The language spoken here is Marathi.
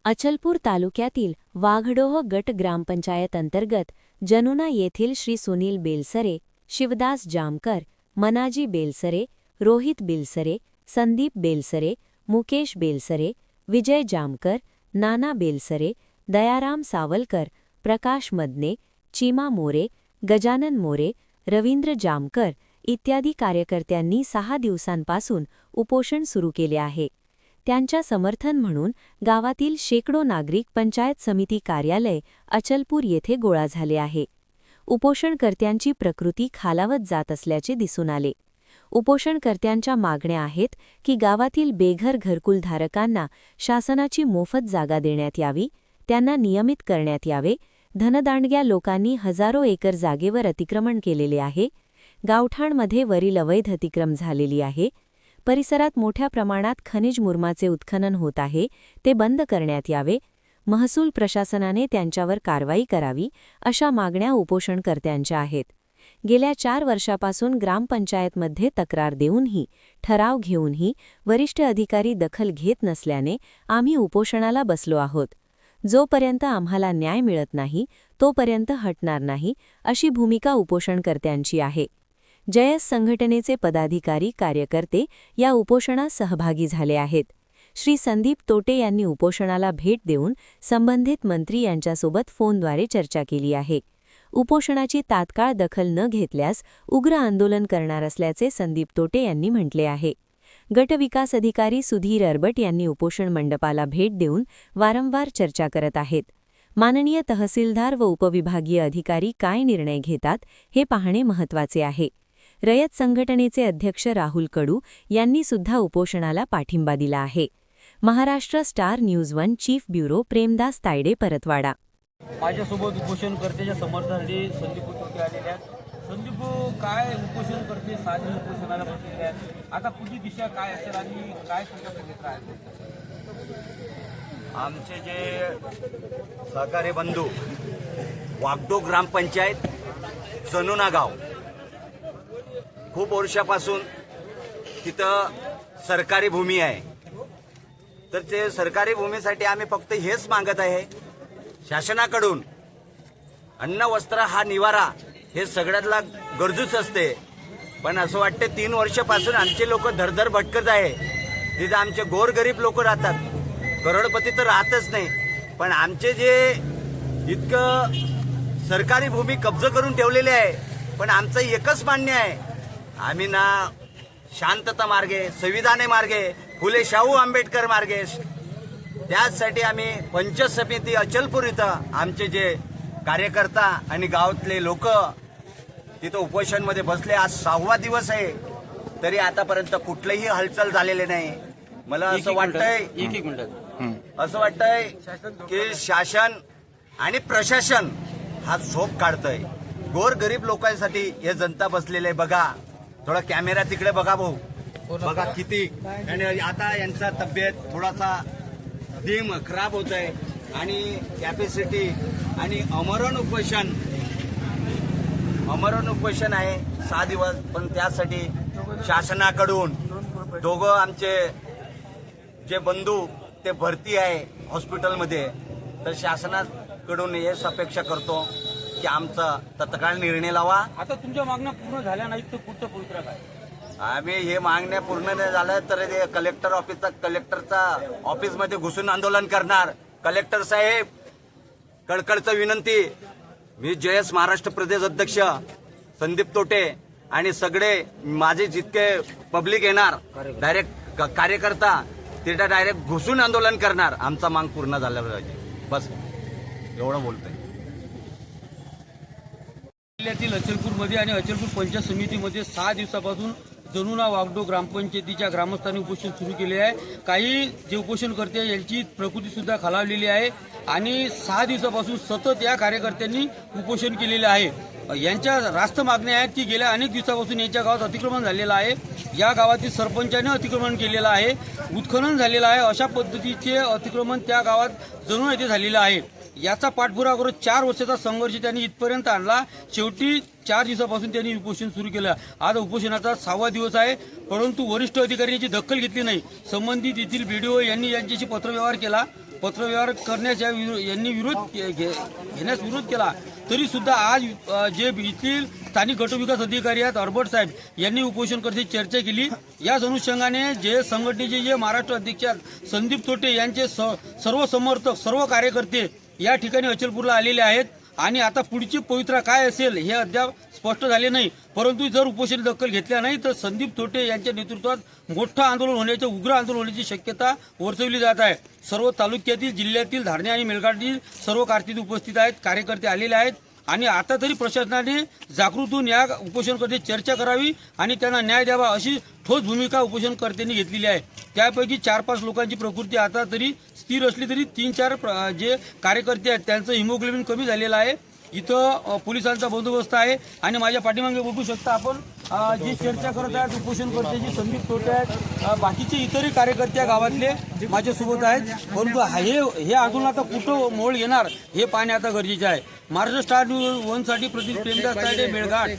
अचलपूर तालुक्यातील वाघडोह गट ग्रामपंचायत अंतर्गत जनुना येथील श्री सुनील बेलसरे, शिवदास जामकर, मनाजी बेलसरे, रोहित बेलसरे, संदीप बेलसरे, मुकेश बेलसरे, विजय जामकर, नाना बेलसरे, दयाराम सावलकर, प्रकाश मदने, चीमा मोरे, गजानन मोरे, रवींद्र जामकर इत्यादी कार्यकर्त्यांनी 6 दिवसांपासून उपोषण सुरू केले आहे। त्यांच्या समर्थन म्हणून गावातील शेकडो नागरिक पंचायत समिती कार्यालय अचलपूर येथे गोळा झाले आहे। उपोषणकर्त्यांची प्रकृती खालावत जात असल्याचे दिसून आले। उपोषणकर्त्यांच्या मागण्या आहेत की गावातील बेघर घरकुलधारकांना शासनाची मोफत जागा देण्यात यावी, त्यांना नियमित करण्यात यावे। धनदांडग्या लोकांनी हजारो एकर जागेवर अतिक्रमण केलेले आहे। गावठाणमध्ये वरील अवैध अतिक्रम झालेली आहे। परिसरात मोठ्या प्रमाणात खनिज मुरमाचे उत्खनन होत आहे, ते बंद करण्यात यावे। महसूल प्रशासनाने त्यांच्यावर कारवाई करावी, अशा मागण्या उपोषणकर्त्यांच्या आहेत। गेल्या 4 वर्षापासून ग्रामपंचायतमध्ये तक्रार देऊनही, ठराव घेऊनही वरिष्ठ अधिकारी दखल घेत नसल्याने आम्ही उपोषणाला बसलो आहोत। जोपर्यंत आम्हाला न्याय मिळत नाही तोपर्यंत हटणार नाही, अशी भूमिका उपोषणकर्त्यांची आहे। जयस संघटनेचे पदाधिकारी कार्यकर्ते या उपोषणात सहभागी झाले आहेत। श्री संदीप तोटे यांनी उपोषणाला भेट देऊन संबंधित मंत्री यांच्यासोबत फोनद्वारे चर्चा केली आहे। उपोषणाची तात्काळ दखल न घेतल्यास उग्र आंदोलन करणार असल्याचे संदीप तोटे यांनी म्हटले आहे। गटविकास अधिकारी सुधीर अरबट यांनी उपोषण मंडपाला भेट देऊन वारंवार चर्चा करत आहेत। माननीय तहसीलदार व उपविभागीय अधिकारी काय निर्णय घेतात हे पाहणे महत्त्वाचे आहे। रयत संघटनेचे अध्यक्ष राहुल कडू यांनी सुद्धा उपोषणाला पाठिंबा दिला आहे। Maharashtra star news 1 chief bureau Premdas Taide, Paratwada. माझ्यासोबत उपोषणकर्त्याच्या समर्थनासाठी संदीप तोटे आलेले आहेत। संदीप, काय उपोषण करते, 6 दिवस उपोषणाला बसलेले आहेत, आता पुढची दिशा काय असेल आणि काय तुमच्या भूमिका आहे? आमचे जे सहकारी बंधू वाघडोह ग्रामपंचायत जनुना गाव, खूप वर्षापासून तिथं सरकारी भूमी आहे। तर ते सरकारी भूमीसाठी आम्ही फक्त हेच मागत आहे, शासनाकडून अन्न वस्त्र हा निवारा हे सगळ्यातला गरजूच असते। पण असं वाटते 3 वर्षापासून आमचे लोक धरधर भटकत आहे। तिथे आमचे गोरगरीब लोक राहतात, करोडपती तर राहतच नाही। पण आमचे जे इतकं सरकारी भूमी कब्जा करून ठेवलेले आहे, पण आमचं एकच मान्य आहे, आम्ही ना शांतता मार्गे, संविधान मार्गे, फुले शाहू आंबेडकर मार्गे, त्याचसाठी आम्ही पंचायत समिती अचलपूर इथं आमचे जे कार्यकर्ता आणि गावातले लोक तिथं उपोषणमध्ये बसले। आज 6वा दिवस आहे, तरी आतापर्यंत कुठलीही हालचाल झालेली नाही। मला असं वाटतंय की शासन आणि प्रशासन हा झोप काढतंय। गोरगरीब लोकांसाठी हे जनता बसलेले आहे। बघा, थोडा कॅमेरा तिकडे बघा भाऊ, बघा किती, आणि आता यांचा तब्येत थोडासा धीम खराब होत आहे आणि कॅपॅसिटी आणि अमरण उपोषण आहे 6 दिवस। पण त्यासाठी शासनाकडून दोघं आमचे जे बंधू ते भरती आहे हॉस्पिटलमध्ये, तर शासनाकडून हेच अपेक्षा करतो की आमचा तत्काळ निर्णय लावा। आता तुमच्या मागण्या पूर्ण झाल्या नाहीत तर पुढचं पवित्र काय? आम्ही हे मागण्या पूर्ण नाही झालं तर ते कलेक्टरचा ऑफिसमध्ये घुसून आंदोलन करणार। कलेक्टर साहेब, कळकळचं विनंती, मी जयस महाराष्ट्र प्रदेश अध्यक्ष संदीप तोटे आणि सगळे माझे जितके पब्लिक येणार डायरेक्ट कार्यकर्ता, तिथे डायरेक्ट घुसून आंदोलन करणार। आमचा माग पूर्ण झाला पाहिजे, बस एवढं बोलतोय। जिल्ह्यातील अचलपूरमध्ये आणि अचलपूर पंचायत समितीमध्ये 6 दिवसापासून जनुना वाघडोह ग्रामपंचायतीच्या ग्रामस्थांनी उपोषण सुरू केले आहे। काही जे उपोषणकर्ते यांची प्रकृती सुद्धा खालावलेली आहे आणि 6 दिवसापासून सतत या कार्यकर्त्यांनी उपोषण केलेले आहे। यांच्या रास्त मागण्या आहेत की गेल्या अनेक दिवसापासून यांच्या गावात अतिक्रमण झालेलं आहे, या गावातील सरपंचाने अतिक्रमण केलेलं आहे, उत्खनन झालेलं आहे, अशा पद्धतीचे अतिक्रमण त्या गावात जनुना येथे झालेलं आहे। याचा पाठपुरावा करत 4 वर्षाचा संघर्ष त्यांनी इथपर्यंत आणला। शेवटी 4 दिवसापासून त्यांनी उपोषण सुरू केलं। आज उपोषणाचा 6वा दिवस आहे, परंतु वरिष्ठ अधिकाऱ्यांची दखल घेतली नाही। संबंधित येथील बीडीओ यांनी यांच्याशी पत्रव्यवहार केला, पत्रव्यवहार करण्याच्या यांनी घेण्यास विरोध केला, तरी सुद्धा आज जे इथील स्थानिक गटविकास अधिकारी आहेत अर्बट साहेब यांनी उपोषणकर्त्यांची चर्चा केली। याच अनुषंगाने जे संघटनेचे जे महाराष्ट्र अध्यक्ष आहेत संदीप तोटे यांचे सर्व समर्थक सर्व कार्यकर्ते या ठिकाणी अचलपूरला आलेले आहेत आणि आता पुढची पवित्रा काय असेल हे अद्याप स्पष्ट झाले नाही। परंतु जर उपोषण दखल घेतल्या नाही तर संदीप तोटे यांच्या नेतृत्वात मोठं आंदोलन होण्याचे उग्र आंदोलन होण्याची शक्यता वर्तवली जात आहे। सर्व तालुक्यातील जिल्ह्यातील धारणे आणि मेळघाटातील सर्व कार्यकर्ते उपस्थित आहेत, कार्यकर्ते आलेले आहेत आणि आता तरी प्रशासनाने जागृत होऊन या उपोषणकर्ते चर्चा करावी आणि त्यांना न्याय द्यावा अशी ठोस भूमिका उपोषणकर्त्यांनी घेतलेली आहे। त्यापैकी 4-5 लोकांची प्रकृती आता तरी स्थिर असली तरी 3-4 जे कार्यकर्ते आहेत त्यांचं हिमोग्लोबिन कमी झालेलं आहे। इथं पोलिसांचा बंदोबस्त आहे आणि माझ्या पाठीमागे बघू शकता आपण जी चर्चा करत आहेत उपोषणकर्त्याची संदीप तोटे आहेत, बाकीचे इतरही कार्यकर्ते गावातले माझ्यासोबत आहेत। परंतु हे आंदोलन आता कुठं मोड येणार हे पाहणे आता गरजेचे आहे। महाराष्ट्र स्टार न्यूज 1 साठी प्रदीप प्रेमदास तायडे, मेळघाट।